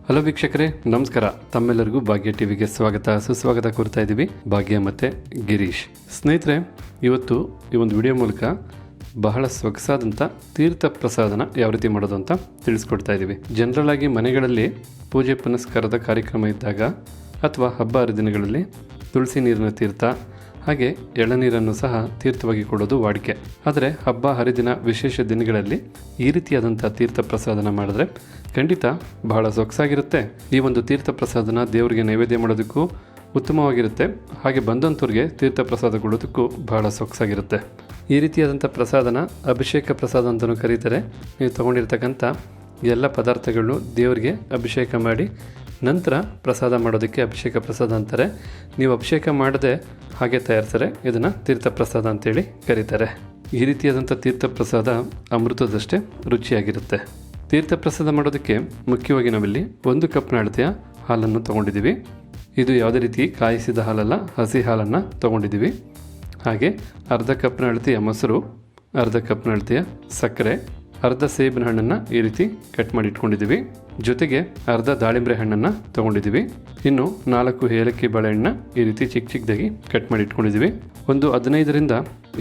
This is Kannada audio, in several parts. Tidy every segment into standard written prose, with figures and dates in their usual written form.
ಹಲೋ ವೀಕ್ಷಕರೇ, ನಮಸ್ಕಾರ. ತಮ್ಮೆಲ್ಲರಿಗೂ ಭಾಗ್ಯ ಟಿವಿಗೆ ಸುಸ್ವಾಗತ ಕೋರ್ತಾ ಇದ್ದೀವಿ. ಭಾಗ್ಯ ಮತ್ತು ಗಿರೀಶ್. ಸ್ನೇಹಿತರೆ, ಇವತ್ತು ಈ ಒಂದು ವಿಡಿಯೋ ಮೂಲಕ ಬಹಳ ಸೊಗಸಾದಂಥ ತೀರ್ಥ ಪ್ರಸಾದನ ಯಾವ ರೀತಿ ಮಾಡೋದು ಅಂತ ತಿಳಿಸ್ಕೊಡ್ತಾ ಇದ್ದೀವಿ. ಜನರಲ್ ಆಗಿ ಮನೆಗಳಲ್ಲಿ ಪೂಜೆ ಪುನಸ್ಕಾರದ ಕಾರ್ಯಕ್ರಮ ಇದ್ದಾಗ ಅಥವಾ ಹಬ್ಬ ಹರಿದಿನಗಳಲ್ಲಿ ತುಳಸಿ ನೀರಿನ ತೀರ್ಥ ಹಾಗೆ ಎಳನೀರನ್ನು ಸಹ ತೀರ್ಥವಾಗಿ ಕೊಡೋದು ವಾಡಿಕೆ. ಆದರೆ ಹಬ್ಬ ಹರಿದಿನ ವಿಶೇಷ ದಿನಗಳಲ್ಲಿ ಈ ರೀತಿಯಾದಂಥ ತೀರ್ಥ ಪ್ರಸಾದನ ಮಾಡಿದ್ರೆ ಖಂಡಿತ ಬಹಳ ಸೊಗಸಾಗಿರುತ್ತೆ. ಈ ಒಂದು ತೀರ್ಥ ಪ್ರಸಾದನ ದೇವರಿಗೆ ನೈವೇದ್ಯ ಮಾಡೋದಕ್ಕೂ ಉತ್ತಮವಾಗಿರುತ್ತೆ. ಹಾಗೆ ಬಂದಂಥವ್ರಿಗೆ ತೀರ್ಥ ಪ್ರಸಾದ ಕೊಡೋದಕ್ಕೂ ಬಹಳ ಸೊಗಸಾಗಿರುತ್ತೆ. ಈ ರೀತಿಯಾದಂಥ ಪ್ರಸಾದನ ಅಭಿಷೇಕ ಪ್ರಸಾದ ಅಂತಲೂ ಕರೀತಾರೆ. ನೀವು ತೊಗೊಂಡಿರ್ತಕ್ಕಂಥ ಎಲ್ಲ ಪದಾರ್ಥಗಳನ್ನು ದೇವರಿಗೆ ಅಭಿಷೇಕ ಮಾಡಿ ನಂತರ ಪ್ರಸಾದ ಮಾಡೋದಕ್ಕೆ ಅಭಿಷೇಕ ಪ್ರಸಾದ ಅಂತಾರೆ. ನೀವು ಅಭಿಷೇಕ ಮಾಡದೆ ಹಾಗೆ ತಯಾರಿಸ್ತಾರೆ, ಇದನ್ನು ತೀರ್ಥ ಪ್ರಸಾದ ಅಂತೇಳಿ ಕರೀತಾರೆ. ಈ ರೀತಿಯಾದಂಥ ತೀರ್ಥ ಪ್ರಸಾದ ಅಮೃತದಷ್ಟೇ ರುಚಿಯಾಗಿರುತ್ತೆ. ತೀರ್ಥ ಪ್ರಸಾದ ಮಾಡೋದಕ್ಕೆ ಮುಖ್ಯವಾಗಿ ನಾವಿಲ್ಲಿ 1 ಕಪ್ನ ಅಳತೆಯ ಹಾಲನ್ನು ತೊಗೊಂಡಿದ್ದೀವಿ. ಇದು ಯಾವುದೇ ರೀತಿ ಕಾಯಿಸಿದ ಹಾಲಲ್ಲ, ಹಸಿ ಹಾಲನ್ನು ತೊಗೊಂಡಿದ್ದೀವಿ. ಹಾಗೆ ಅರ್ಧ ಕಪ್ನ ಅಳತೆಯ ಮೊಸರು, ಅರ್ಧ ಕಪ್ನ ಅಳತೆಯ ಸಕ್ಕರೆ, ಅರ್ಧ ಸೇಬಿನ ಹಣ್ಣನ್ನು ಈ ರೀತಿ ಕಟ್ ಮಾಡಿ ಇಟ್ಕೊಂಡಿದ್ದೀವಿ. ಜೊತೆಗೆ ಅರ್ಧ ದಾಳಿಂಬೆ ಹಣ್ಣನ್ನು ತೊಗೊಂಡಿದ್ದೀವಿ. ಇನ್ನು 4 ಏಲಕ್ಕಿ ಬಾಳೆಹಣ್ಣು ಈ ರೀತಿ ಚಿಕ್ಕದಾಗಿ ಕಟ್ ಮಾಡಿ ಇಟ್ಕೊಂಡಿದ್ದೀವಿ. ಒಂದು 15ರಿಂದ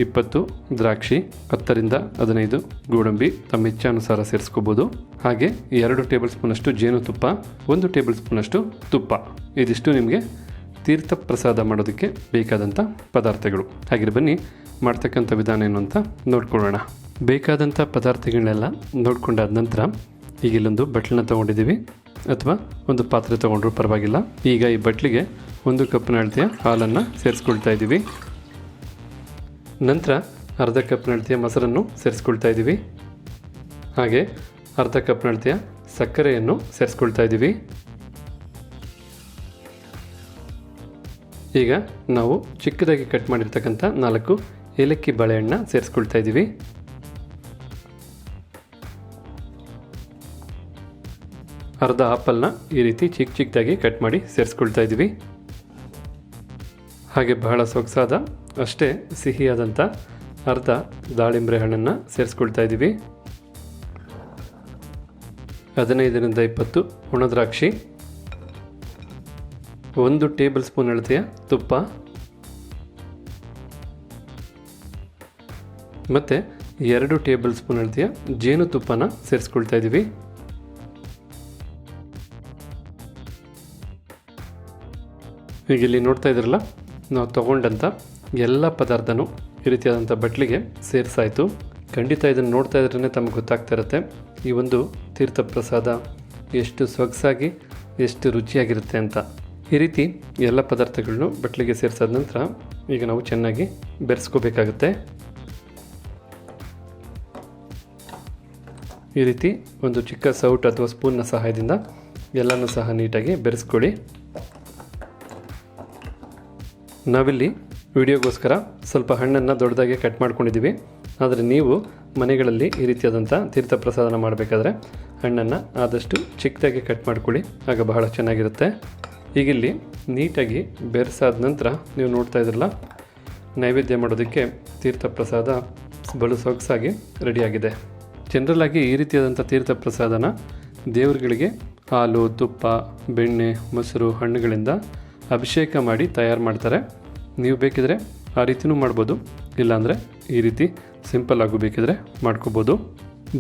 20 ದ್ರಾಕ್ಷಿ, 10ರಿಂದ 15 ಗೋಡಂಬಿ ತಮ್ಮ ಇಚ್ಛಾನುಸಾರ ಸೇರಿಸ್ಕೋಬೋದು. ಹಾಗೆ 2 ಟೇಬಲ್ ಸ್ಪೂನಷ್ಟು ಜೇನುತುಪ್ಪ, 1 ಟೇಬಲ್ ಸ್ಪೂನಷ್ಟು ತುಪ್ಪ. ಇದಿಷ್ಟು ನಿಮಗೆ ತೀರ್ಥ ಪ್ರಸಾದ ಮಾಡೋದಕ್ಕೆ ಬೇಕಾದಂಥ ಪದಾರ್ಥಗಳು. ಹಾಗೆ ಬನ್ನಿ ಮಾಡ್ತಕ್ಕಂಥ ವಿಧಾನ ಏನು ಅಂತ ನೋಡ್ಕೊಳ್ಳೋಣ. ಬೇಕಾದಂಥ ಪದಾರ್ಥಗಳನ್ನೆಲ್ಲ ನೋಡ್ಕೊಂಡಾದ ನಂತರ ಈಗ ಇಲ್ಲೊಂದು ಬಟ್ಲನ್ನ ತೊಗೊಂಡಿದ್ದೀವಿ, ಅಥವಾ ಒಂದು ಪಾತ್ರೆ ತೊಗೊಂಡ್ರೂ ಪರವಾಗಿಲ್ಲ. ಈಗ ಈ ಬಟ್ಲಿಗೆ 1 ಕಪ್ನ ಅಳತೆಯ ಹಾಲನ್ನು ಸೇರಿಸ್ಕೊಳ್ತಾ ಇದ್ದೀವಿ. ನಂತರ ಅರ್ಧ ಕಪ್ನ ಅಳತೆಯ ಮೊಸರನ್ನು ಸೇರಿಸ್ಕೊಳ್ತಾ ಇದ್ದೀವಿ. ಹಾಗೆ ಅರ್ಧ ಕಪ್ನ ಅಳತೆಯ ಸಕ್ಕರೆಯನ್ನು ಸೇರಿಸ್ಕೊಳ್ತಾ ಇದ್ದೀವಿ. ಈಗ ನಾವು ಚಿಕ್ಕದಾಗಿ ಕಟ್ ಮಾಡಿರ್ತಕ್ಕಂಥ 4 ಏಲಕ್ಕಿ ಬಾಳೆಹಣ್ಣು ಸೇರಿಸ್ಕೊಳ್ತಾ ಇದ್ದೀವಿ. ಅರ್ಧ ಆಪಲ್ನ ಈ ರೀತಿ ಚಿಕ್ಕದಾಗಿ ಕಟ್ ಮಾಡಿ ಸೇರಿಸ್ಕೊಳ್ತಾ ಇದ್ದೀವಿ. ಹಾಗೆ ಬಹಳ ಸೊಗಸಾದ ಅಷ್ಟೇ ಸಿಹಿಯಾದಂಥ ಅರ್ಧ ದಾಳಿಂಬೆ ಹಣ್ಣನ್ನು ಸೇರಿಸ್ಕೊಳ್ತಾ ಇದ್ದೀವಿ. 15ರಿಂದ 20 ಒಣದ್ರಾಕ್ಷಿ, 1 ಟೇಬಲ್ ಸ್ಪೂನ್ ಅಳತೆಯ ತುಪ್ಪ ಮತ್ತು 2 ಟೇಬಲ್ ಸ್ಪೂನ್ ಅಳತೆಯ ಜೇನುತುಪ್ಪನ ಸೇರಿಸ್ಕೊಳ್ತಾ ಇದ್ದೀವಿ. ಈಗ ಇಲ್ಲಿ ನೋಡ್ತಾ ಇದ್ರಲ್ಲ, ನಾವು ತೊಗೊಂಡಂಥ ಎಲ್ಲ ಪದಾರ್ಥನೂ ಈ ರೀತಿಯಾದಂಥ ಬಟ್ಲಿಗೆ ಸೇರಿಸಾಯಿತು. ಖಂಡಿತ ಇದನ್ನು ನೋಡ್ತಾ ಇದ್ರೇ ತಮಗೆ ಗೊತ್ತಾಗ್ತಾ ಇರುತ್ತೆ ಈ ಒಂದು ತೀರ್ಥ ಪ್ರಸಾದ ಎಷ್ಟು ಸೊಗಸಾಗಿ ಎಷ್ಟು ರುಚಿಯಾಗಿರುತ್ತೆ ಅಂತ. ಈ ರೀತಿ ಎಲ್ಲ ಪದಾರ್ಥಗಳನ್ನು ಬಟ್ಲಿಗೆ ಸೇರಿಸಾದ ನಂತರ ಈಗ ನಾವು ಚೆನ್ನಾಗಿ ಬೆರೆಸ್ಕೋಬೇಕಾಗುತ್ತೆ. ಈ ರೀತಿ ಒಂದು ಚಿಕ್ಕ ಸೌಟ್ ಅಥವಾ ಸ್ಪೂನ್ನ ಸಹಾಯದಿಂದ ಎಲ್ಲನೂ ಸಹ ನೀಟಾಗಿ ಬೆರೆಸ್ಕೊಳ್ಳಿ. ನಾವಿಲ್ಲಿ ವಿಡಿಯೋಗೋಸ್ಕರ ಸ್ವಲ್ಪ ಹಣ್ಣನ್ನು ದೊಡ್ಡದಾಗಿ ಕಟ್ ಮಾಡ್ಕೊಂಡಿದ್ದೀವಿ. ಆದರೆ ನೀವು ಮನೆಗಳಲ್ಲಿ ಈ ರೀತಿಯಾದಂಥ ತೀರ್ಥ ಪ್ರಸಾದನ ಮಾಡಬೇಕಾದ್ರೆ ಹಣ್ಣನ್ನು ಆದಷ್ಟು ಚಿಕ್ಕದಾಗಿ ಕಟ್ ಮಾಡ್ಕೊಳ್ಳಿ, ಆಗ ಬಹಳ ಚೆನ್ನಾಗಿರುತ್ತೆ. ಈಗಿಲ್ಲಿ ನೀಟಾಗಿ ಬೆರೆಸಾದ ನಂತರ ನೀವು ನೋಡ್ತಾ ಇದ್ರಲ್ಲ, ನೈವೇದ್ಯ ಮಾಡೋದಕ್ಕೆ ತೀರ್ಥ ಪ್ರಸಾದ ಬಲು ಸೊಗಸಾಗಿ ರೆಡಿಯಾಗಿದೆ. ಜನರಲ್ಲಾಗಿ ಈ ರೀತಿಯಾದಂಥ ತೀರ್ಥ ಪ್ರಸಾದನ ದೇವರುಗಳಿಗೆ ಹಾಲು, ತುಪ್ಪ, ಬೆಣ್ಣೆ, ಮೊಸರು, ಹಣ್ಣುಗಳಿಂದ ಅಭಿಷೇಕ ಮಾಡಿ ತಯಾರು ಮಾಡ್ತಾರೆ. ನೀವು ಬೇಕಿದ್ರೆ ಆ ರೀತಿಯೂ ಮಾಡ್ಬೋದು, ಇಲ್ಲಾಂದರೆ ಈ ರೀತಿ ಸಿಂಪಲ್ ಆಗು ಬೇಕಿದ್ರೆ ಮಾಡ್ಕೋಬೋದು.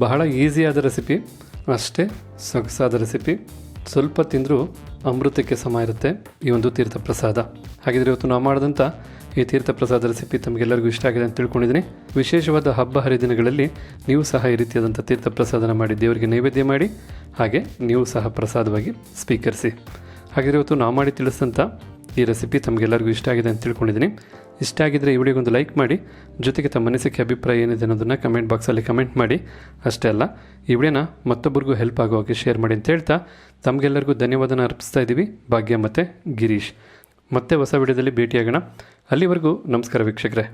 ಬಹಳ ಈಸಿಯಾದ ರೆಸಿಪಿ, ಅಷ್ಟೇ ಸೊಗಸಾದ ರೆಸಿಪಿ. ಸ್ವಲ್ಪ ತಿಂದರೂ ಅಮೃತಕ್ಕೆ ಸಮ ಇರುತ್ತೆ ಈ ಒಂದು ತೀರ್ಥ ಪ್ರಸಾದ. ಹಾಗಿದ್ರೆ ಇವತ್ತು ನಾವು ಮಾಡಿದಂಥ ಈ ತೀರ್ಥ ಪ್ರಸಾದ ರೆಸಿಪಿ ತಮಗೆಲ್ಲರಿಗೂ ಇಷ್ಟ ಆಗಿದೆ ಅಂತ ತಿಳ್ಕೊಂಡಿದ್ದೀನಿ. ವಿಶೇಷವಾದ ಹಬ್ಬ ಹರಿದಿನಗಳಲ್ಲಿ ನೀವು ಸಹ ಈ ರೀತಿಯಾದಂಥ ತೀರ್ಥ ಪ್ರಸಾದನ ಮಾಡಿ ದೇವರಿಗೆ ನೈವೇದ್ಯ ಮಾಡಿ, ಹಾಗೆ ನೀವು ಸಹ ಪ್ರಸಾದವಾಗಿ ಸ್ವೀಕರಿಸಿ. ಹಾಗಿದ್ರೆ ಇವತ್ತು ನಾವು ಮಾಡಿ ತಿಳಿಸಿದಂಥ ಈ ರೆಸಿಪಿ ತಮಗೆಲ್ಲರಿಗೂ ಇಷ್ಟ ಆಗಿದೆ ಅಂತ ತಿಳ್ಕೊಂಡಿದ್ದೀನಿ. ಇಷ್ಟ ಆಗಿದ್ದರೆ ಈ ವಿಡಿಯೋಗೊಂದು ಲೈಕ್ ಮಾಡಿ, ಜೊತೆಗೆ ತಮ್ಮ ಅನಿಸಿಕೆ ಅಭಿಪ್ರಾಯ ಏನಿದೆ ಅನ್ನೋದನ್ನು ಕಮೆಂಟ್ ಬಾಕ್ಸಲ್ಲಿ ಕಮೆಂಟ್ ಮಾಡಿ. ಅಷ್ಟೇ ಅಲ್ಲ, ಈ ವಿಡಿಯೋನ ಮತ್ತೊಬ್ಬರಿಗೂ ಹೆಲ್ಪ್ ಆಗೋ ಹಾಗೆ ಶೇರ್ ಮಾಡಿ ಅಂತ ಹೇಳ್ತಾ ತಮಗೆಲ್ಲರಿಗೂ ಧನ್ಯವಾದನ ಅರ್ಪಿಸ್ತಾ ಇದ್ದೀವಿ. ಭಾಗ್ಯ ಮತ್ತು ಗಿರೀಶ್. ಮತ್ತೆ ಹೊಸ ವಿಡಿಯೋದಲ್ಲಿ ಭೇಟಿಯಾಗೋಣ. ಅಲ್ಲಿವರೆಗೂ ನಮಸ್ಕಾರ ವೀಕ್ಷಕರೇ.